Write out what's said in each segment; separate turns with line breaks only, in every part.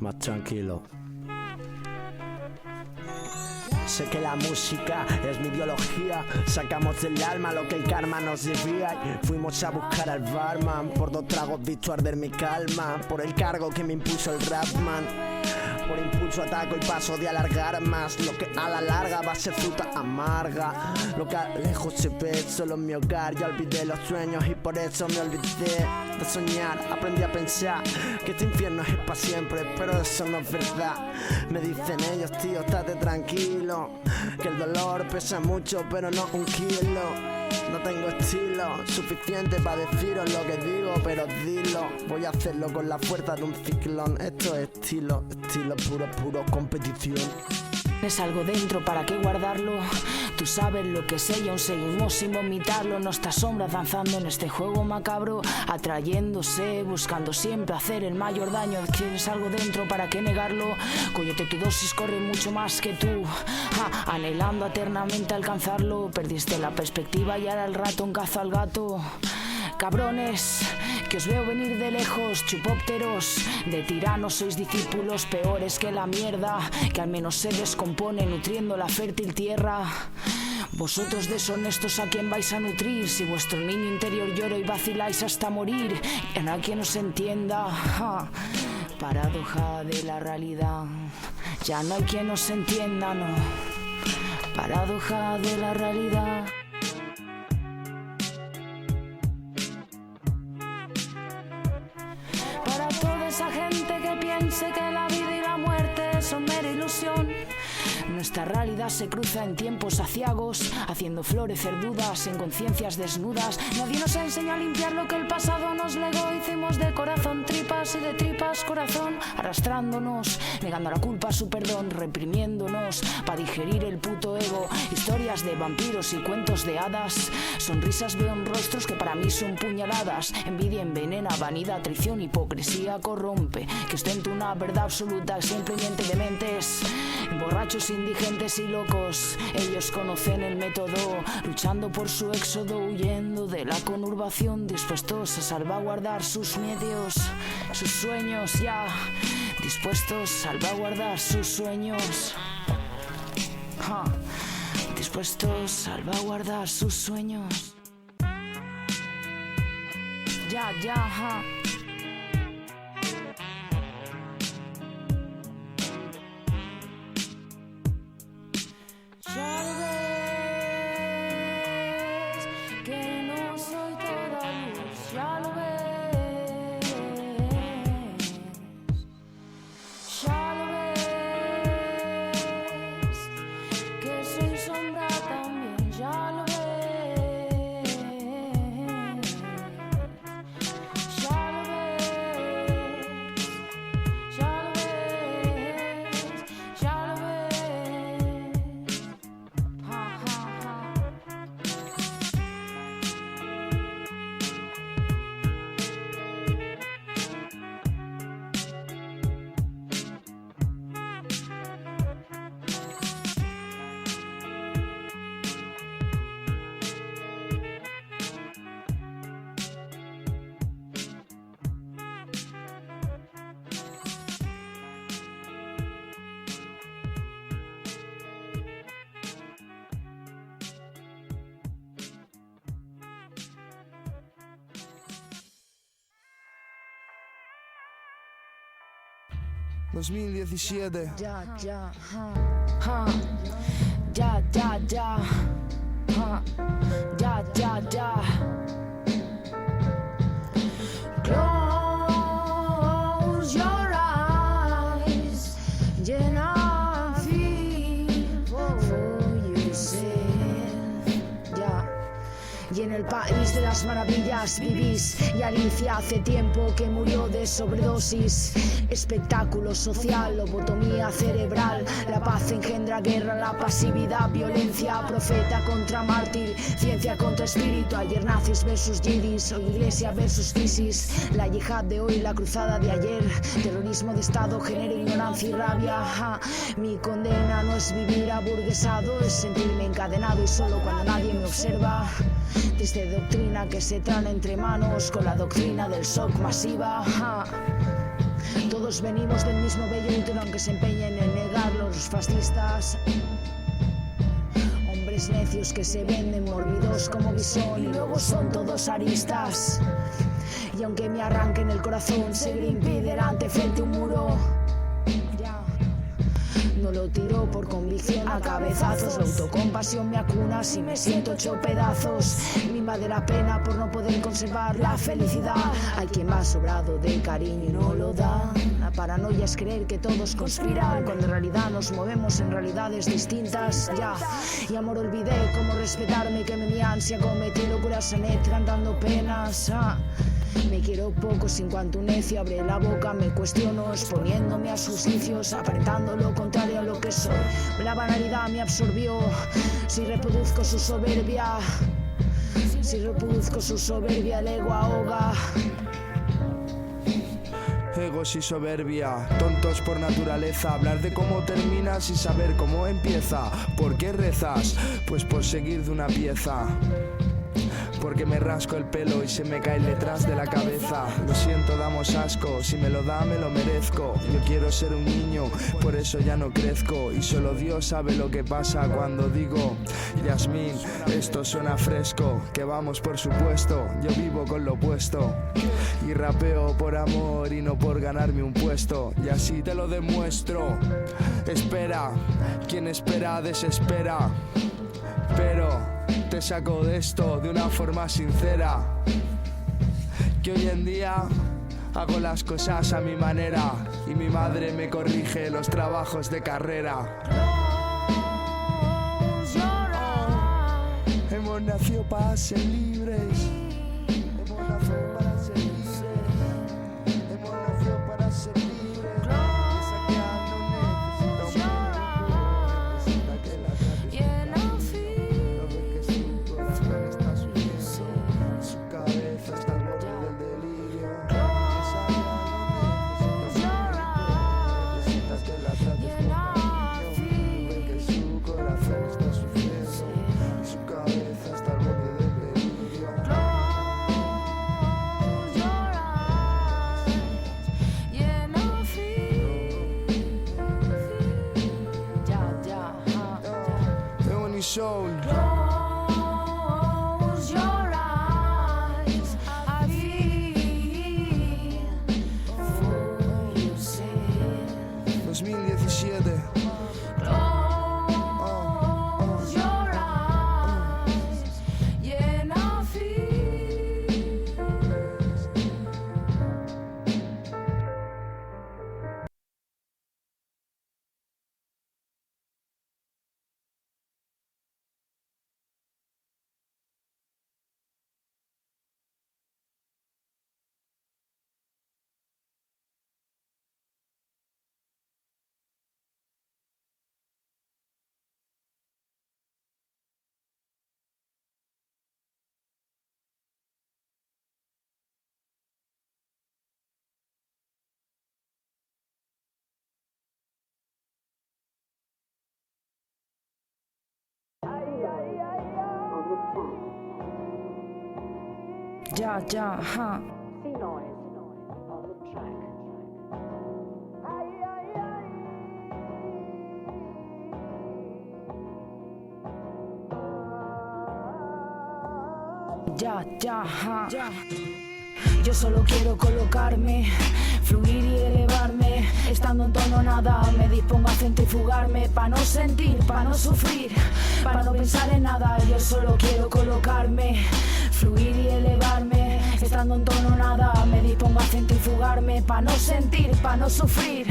más tranquilo. Sé que la música es mi biología. Sacamos del alma lo que el karma nos debía. Y fuimos a buscar al barman. Por 2 tragos visto arder mi calma. Por el cargo que me impuso el rapman. Por impulso ataco y paso de alargar más. Lo que a la larga va a ser fruta amarga. Lo que a lejos se ve solo en mi hogar. Ya olvidé los sueños y por eso me olvidé de soñar. Aprendí a pensar que este infierno es para siempre, pero eso no es verdad. Me dicen ellos, tío, estate tranquilo, que el dolor pesa mucho pero no 1 kilo. No tengo estilo suficiente para deciros lo que digo, pero dilo. Voy a hacerlo con la fuerza de un ciclón. Esto es estilo puro competición.
Es algo dentro, ¿para qué guardarlo? Tú sabes lo que sé y aún seguimos sin vomitarlo. Nuestras sombras danzando en este juego macabro, atrayéndose, buscando siempre hacer el mayor daño. Tienes algo dentro, ¿para qué negarlo? Coyote, tu dosis corre mucho más que tú, anhelando eternamente alcanzarlo. Perdiste la perspectiva y ahora el ratón caza al gato. Cabrones, que os veo venir de lejos, chupópteros de tiranos, sois discípulos peores que la mierda, que al menos se descompone nutriendo la fértil tierra. Vosotros deshonestos, ¿a quién vais a nutrir? Si vuestro niño interior llora y vaciláis hasta morir, y no hay quien os entienda. Paradoja de la realidad, ya no hay quien os entienda, no. Paradoja de la realidad. Esa gente que piense que la vida y la muerte son mera ilusión. Nuestra realidad se cruza en tiempos aciagos, haciendo florecer dudas en conciencias desnudas. Nadie nos enseñó a limpiar lo que el pasado nos legó. Hicimos de corazón tripas y de tripas corazón, arrastrándonos, negando a la culpa su perdón, reprimiéndonos para digerir el puto ego. Historias de vampiros y cuentos de hadas, sonrisas veo en rostros que para mí son puñaladas. Envidia envenena, vanidad, traición, hipocresía corrompe, que ostenta una verdad absoluta, simplemente dementes, borrachos, indigentes y locos. Ellos conocen el método, luchando por su éxodo, huyendo de la conurbación, dispuestos a salvaguardar sus medios, sus sueños, ya, dispuestos a salvaguardar sus sueños, dispuestos a salvaguardar sus sueños, ya, Ya lo ves, que no soy toda luz, ya lo ves, ya lo ves, que soy sombra también, ya lo ves, ya lo ves, ya lo ves, ya lo ves.
...2017.
Ya. Close your eyes, and I feel for yourself. Ya. Y en el país de las maravillas vivís, y Alicia hace tiempo que murió de sobredosis. Espectáculo social, lobotomía cerebral. La paz engendra guerra, la pasividad, violencia. Profeta contra mártir, ciencia contra espíritu. Ayer nazis versus yidis, hoy iglesia versus crisis. La yihad de hoy, la cruzada de ayer. Terrorismo de estado genera ignorancia y rabia. Mi condena no es vivir aburguesado, es sentirme encadenado y solo cuando nadie me observa. Desde doctrina que se traen entre manos con la doctrina del shock masiva. Todos venimos del mismo bello útero, aunque se empeñen en negarlo los fascistas. Hombres necios que se venden mórbidos como bisón y luego son todos aristas. Y aunque me arranquen el corazón, seguiré impide frente a un muro. No lo tiro por convicción a cabezazos. La autocompasión me acuna si me siento hecho pedazos. Mi madre da pena por no poder conservar la felicidad. Hay quien va sobrado de cariño y no lo da. La paranoia es creer que todos conspiran, cuando en realidad nos movemos en realidades distintas. Y amor, olvidé cómo respetarme, que mi ansia cometí locuras en net cantando penas. Me quiero poco, sin cuanto un necio abre la boca me cuestiono, exponiéndome a sus vicios, aparentando lo contrario a lo que soy. La banalidad me absorbió, si reproduzco su soberbia, el ego ahoga.
Egos y soberbia, tontos por naturaleza. Hablar de cómo terminas y saber cómo empieza. ¿Por qué rezas? Pues por seguir de una pieza. Porque me rasco el pelo y se me cae detrás de la cabeza. Lo siento, damos asco, si me lo da me lo merezco. Yo quiero ser un niño, por eso ya no crezco. Y solo Dios sabe lo que pasa cuando digo: Yasmín, esto suena fresco. Que vamos, por supuesto, yo vivo con lo opuesto. Y rapeo por amor y no por ganarme un puesto. Y así te lo demuestro. Espera, quien espera desespera. Pero te saco de esto de una forma sincera, que hoy en día hago las cosas a mi manera y mi madre me corrige los trabajos de carrera. Hemos nacido para ser libres. Hemos nacido para ser libres. Hemos nacido para ser libres. Soul.
Close your eyes, I feel for you said
2017.
Close your eyes, yeah, and I feel.
Ja, ha. Ja, ha. Yo solo quiero colocarme, fluir y elevarme, estando en tono nada, me dispongo a centrifugarme, pa' no sentir, pa' no sufrir, pa' no pensar en nada. Yo solo quiero colocarme, fluir y elevarme, estando en tono nada, me dispongo a centrifugarme, pa' no sentir, pa' no sufrir.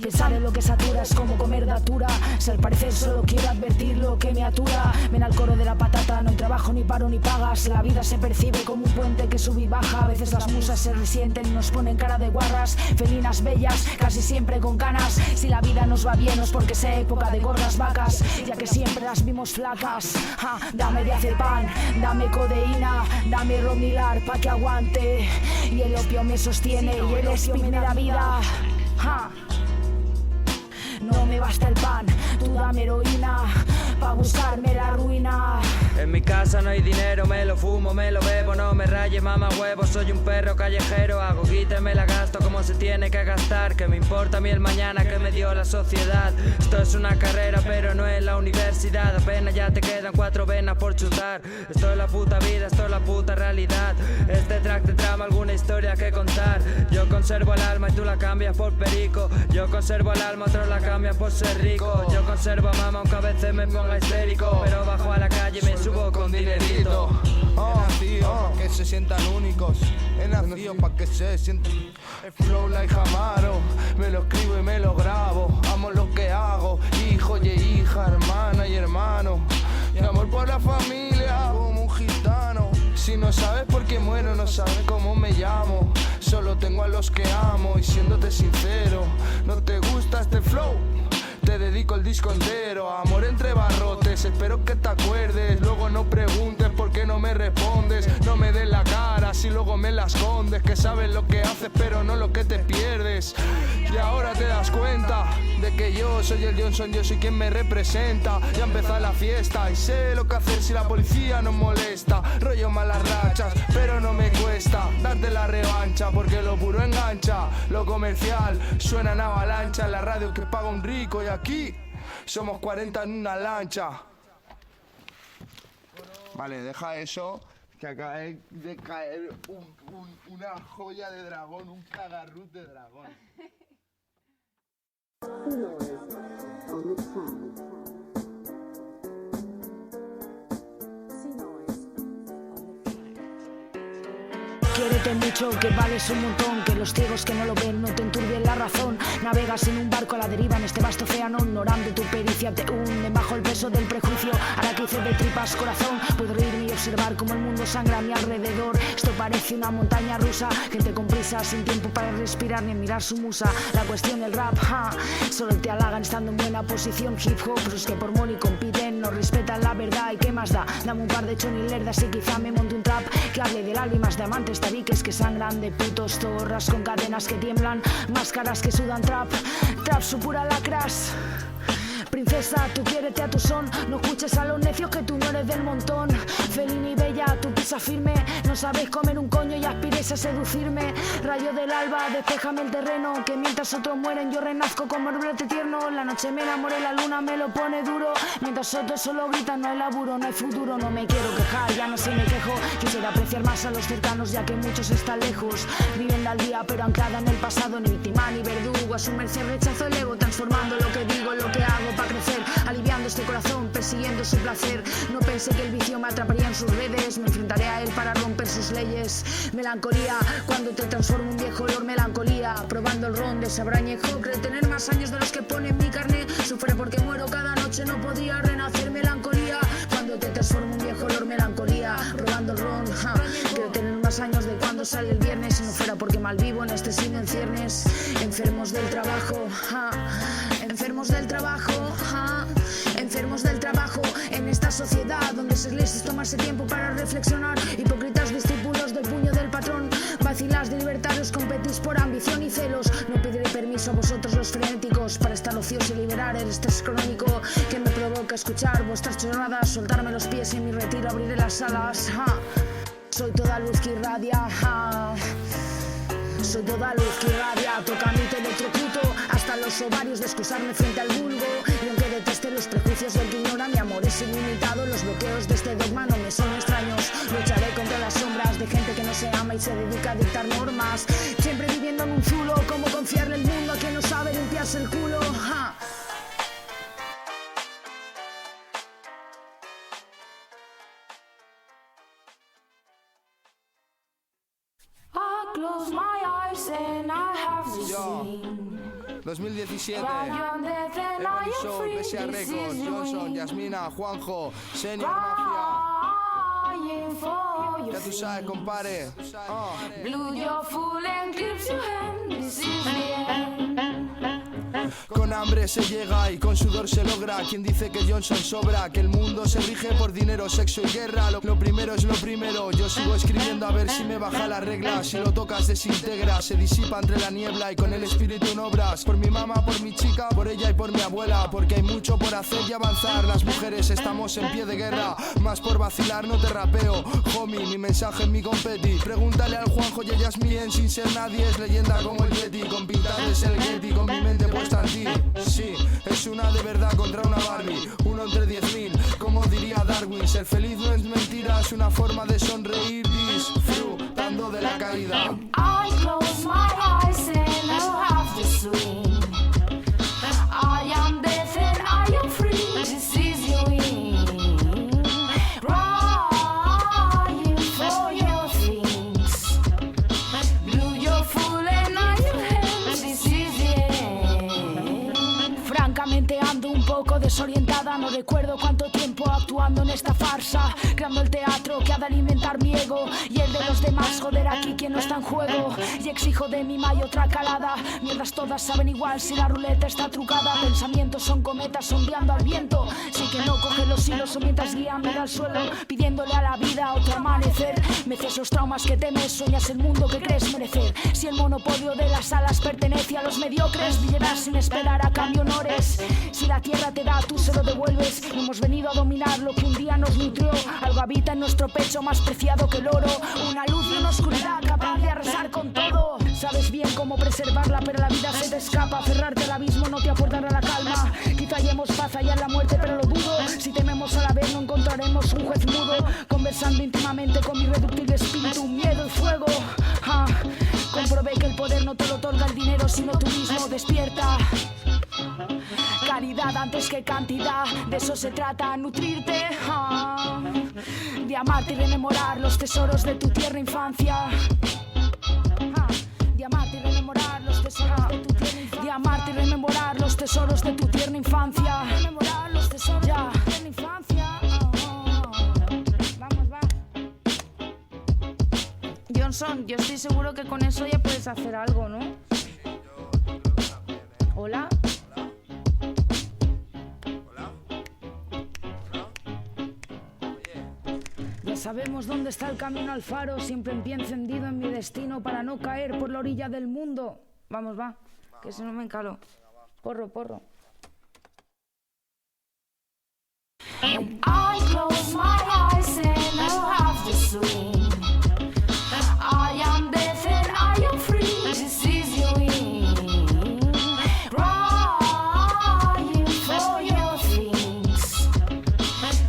Pensar en lo que satura es como comer datura. Si al parecer solo quiero advertir lo que me atura. Ven al coro de la patata, no hay trabajo, ni paro, ni pagas. La vida se percibe como un puente que sube y baja. A veces las musas se resienten y nos ponen cara de guarras. Felinas bellas, casi siempre con canas. Si la vida nos va bien no es porque sea época de gordas vacas, ya que siempre las vimos flacas. Dame diazepam, dame codeína, dame romilar pa' que aguante. Y el opio me sostiene y el speed me da vida. No me basta el pan, tú dame heroína pa' buscarme la ruina.
En mi casa no hay dinero, me lo fumo, me lo bebo. No me rayes, mamá huevo, soy un perro callejero. Hago guita y me la gasto como se tiene que gastar. Que me importa a mí el mañana que me dio la sociedad. Esto es una carrera pero no es la universidad. Apenas ya te quedan 4 venas por chutar. Esto es la puta vida, esto es la puta realidad. Este track te trama alguna historia que contar. Yo conservo el alma y tú la cambias por perico. Yo conservo el alma, otros la cambian por ser rico. Yo conservo a mamá aunque a veces me ponga histérico, pero bajo a la calle y me subo con dinerito.
He nacido pa' que se sientan únicos. He nacido pa' que se sientan. El flow like Amaro, me lo escribo y me lo grabo. Amo lo que hago, hijo y hija, hermana y hermano. Y amor por la familia, como un gitano. Si no sabes por qué muero, no sabes cómo me llamo. Solo tengo a los que amo y siéndote sincero, ¿no te gusta este flow? Te dedico el disco entero, amor entre barrotes, espero que te acuerdes. Luego no preguntes por qué no me respondes. No me des la cara si luego me la escondes. Que sabes lo que haces pero no lo que te pierdes. Y ahora te das cuenta de que yo soy el Johnson, yo soy quien me representa. Ya empezó la fiesta y sé lo que hacer si la policía nos molesta. Rollo malas rachas, pero no me cuesta darte la revancha, porque lo puro engancha. Lo comercial suena en avalancha en la radio que paga un rico. Y aquí somos 40 en una lancha. Vale, deja eso, que acaba de caer una joya de dragón, un cagarrut de dragón.
Quiérete mucho, que vales un montón. Que los ciegos que no lo ven no te enturbien la razón. Navegas en un barco a la deriva en este vasto océano. Ignorando tu pericia te hunden bajo el peso del prejuicio. Ahora que hice de tripas corazón, puedo reírme y observar cómo el mundo sangra a mi alrededor. Esto parece una montaña rusa, gente con prisa, sin tiempo para respirar ni mirar su musa. La cuestión el rap, solo te halagan estando en buena posición. Hip hop, los que por money compiten, no respetan la verdad. ¿Y qué más da? Dame un par de chonilerdas y quizá me monte un trap que hable de lágrimas de amantes, tabiques que sangran, de putos zorras con cadenas que tiemblan, máscaras que sudan trap, trap su pura lacras. Princesa, tú quiérete a tu son, no escuches a los necios que tú no eres del montón. Felina y bella, tú pisa firme, no sabes comer un coño y aspires a seducirme. Rayo del alba, despéjame el terreno, que mientras otros mueren yo renazco como el brote tierno. La noche me enamoré, la luna me lo pone duro, mientras otros solo gritan no hay laburo, no hay futuro. No me quiero quejar, ya no sé me quejo, quisiera apreciar más a los cercanos ya que muchos están lejos. Viven al día pero anclada en el pasado, ni víctima ni verdugo, a su merced rechazo el ego, transformando lo que digo en lo que hago para crecer, aliviando este corazón, persiguiendo su placer. No pensé que el vicio me atraparía en sus redes, me enfrentaré a él para romper sus leyes. Melancolía, cuando te transformo un viejo olor, melancolía, probando el ron de sabrañejo. Creo tener más años de los que pone en mi carne, sufre porque muero cada noche, no podría renacer. Melancolía, cuando te transformo un viejo olor, melancolía, probando el ron, creo tener más años de cuando sale el viernes, si no fuera porque mal vivo en este cine en ciernes. Enfermos del trabajo, enfermos del trabajo, enfermos del trabajo, en esta sociedad donde se les es tomarse tiempo para reflexionar. Hipócritas discípulos del puño del patrón, vacilas de libertarios, competís por ambición y celos. No pediré permiso a vosotros los frenéticos para estar ocioso y liberar el estrés crónico que me provoca escuchar vuestras chorradas. Soltarme los pies y en mi retiro abriré las alas. Soy toda luz que irradia, soy toda luz que irradia, toca mi electrocuto hasta los ovarios de excusarme frente al vulgo. Y aunque deteste los prejuicios del que ignora, mi amor es ilimitado. Los bloqueos de este dogma no me son extraños. Lucharé contra las sombras de gente que no se ama y se dedica a dictar normas, siempre viviendo en un zulo. Cómo confiarle el mundo a quien no sabe limpiarse el culo. Close my eyes and I have to sing.
2017, Every Show, PSA Records, Johnson, Yasmina, Juanjo, Senior Mafia. Ya tú sabes, compadre.
Blew your full and clips your hand, this is the end.
Con hambre se llega y con sudor se logra. Quien dice que Johnson sobra, que el mundo se rige por dinero, sexo y guerra. Lo primero es lo primero. Yo sigo escribiendo a ver si me baja la regla. Si lo tocas desintegra, se disipa entre la niebla y con el espíritu en obras. Por mi mamá, por mi chica, por ella y por mi abuela. Porque hay mucho por hacer y avanzar. Las mujeres estamos en pie de guerra. Más por vacilar no te rapeo, homie, mi mensaje en mi competi. Pregúntale al Juanjo y a Yasmín, sin ser nadie es leyenda como el Yeti. Con pintades el Getty, con mi mente puesta en ti. Sí, es una de verdad contra una Barbie. Uno entre 10.000, como diría Darwin. Ser feliz no es mentira, es una forma de sonreír. Disfrutando de la caída.
I close my eyes and I'll have to swing. I am death and I am free. This is your wing. Crying for your things. Blue your full and I your hands. This is the end. Francamente ando un poco desorientada. No recuerdo cuánto tiempo actuando en esta farsa, creando el teatro que ha de alimentar mi ego y el de los demás. Joder, aquí quien no está en juego. Y exijo de mi mayo otra calada. Mierdas todas saben igual si la ruleta está trucada. Pensamientos son cometas ondeando al viento. Sí que no coge los hilos o mientras guían mira al suelo, pidiéndole a la vida otro amanecer. Meces los traumas que temes, sueñas el mundo que crees merecer. Si el monopolio de las alas pertenece a los mediocres, vivirás sin esperar a cambio honores. Si la tierra te da, tú se lo devuelves. Hemos venido a dominar lo que un día nos nutrió. Algo habita en nuestro pecho más preciado que el oro. Una luz y una oscuridad capaz de arrasar con todo. Sabes bien cómo preservarla, pero la vida se te escapa. Aferrarte al abismo no te aportará la calma. Quizá hallemos paz allá en la muerte, pero lo dudo. Si tememos a la vez no encontraremos un juez mudo. Conversando íntimamente con mi irreductible espíritu, miedo y fuego. Comprobé que el poder no te lo otorga el dinero, sino tú mismo. Despierta. Calidad antes que cantidad, de eso se trata, nutrirte, de amarte y rememorar los tesoros de tu tierna infancia. De amarte y rememorar los tesoros de tu tierna infancia. De amarte y rememorar los tesoros de tu tierna infancia. Rememorar los tesoros de tu tierna infancia. Vamos, va.
Johnson, yo estoy seguro que con eso ya puedes hacer algo, ¿no? Hola.
Ya sabemos dónde está el camino al faro, siempre en pie encendido en mi destino para no caer por la orilla del mundo.
Vamos, va, que si no me encalo. Porro, porro.
I close my eyes and I'll have to swing. I am death and I am free. This is your wing. Crying for your things.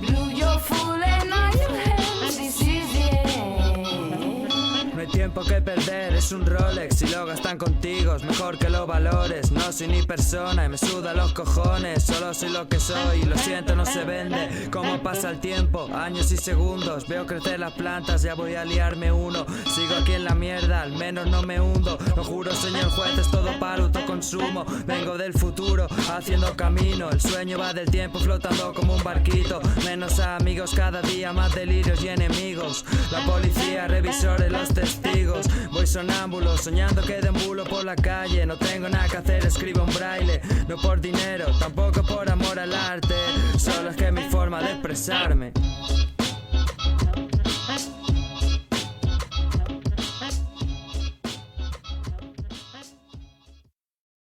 Blue your full and I your hands. This is the end.
No hay tiempo que perder, es un Rolex. Si lo gastan contigo es mejor que lo valores. No soy ni persona y me suda los cojones. Solo soy lo que soy y lo siento, no se vende. Como pasa el tiempo, años y segundos. Veo crecer las plantas, ya voy a liarme uno. Sigo aquí en la mierda, al menos no me hundo. Lo juro, señor juez, es todo para autoconsumo. Vengo del futuro, haciendo camino. El sueño va del tiempo flotando como un barquito. Menos amigos, cada día más delirios y enemigos. La policía, revisores, los testigos. Voy sonámbulo, soñando que deambulo por la calle. No tengo nada que hacer, escribo en braille. No por dinero, tampoco por amor al arte. Solo es que es mi forma de expresarme.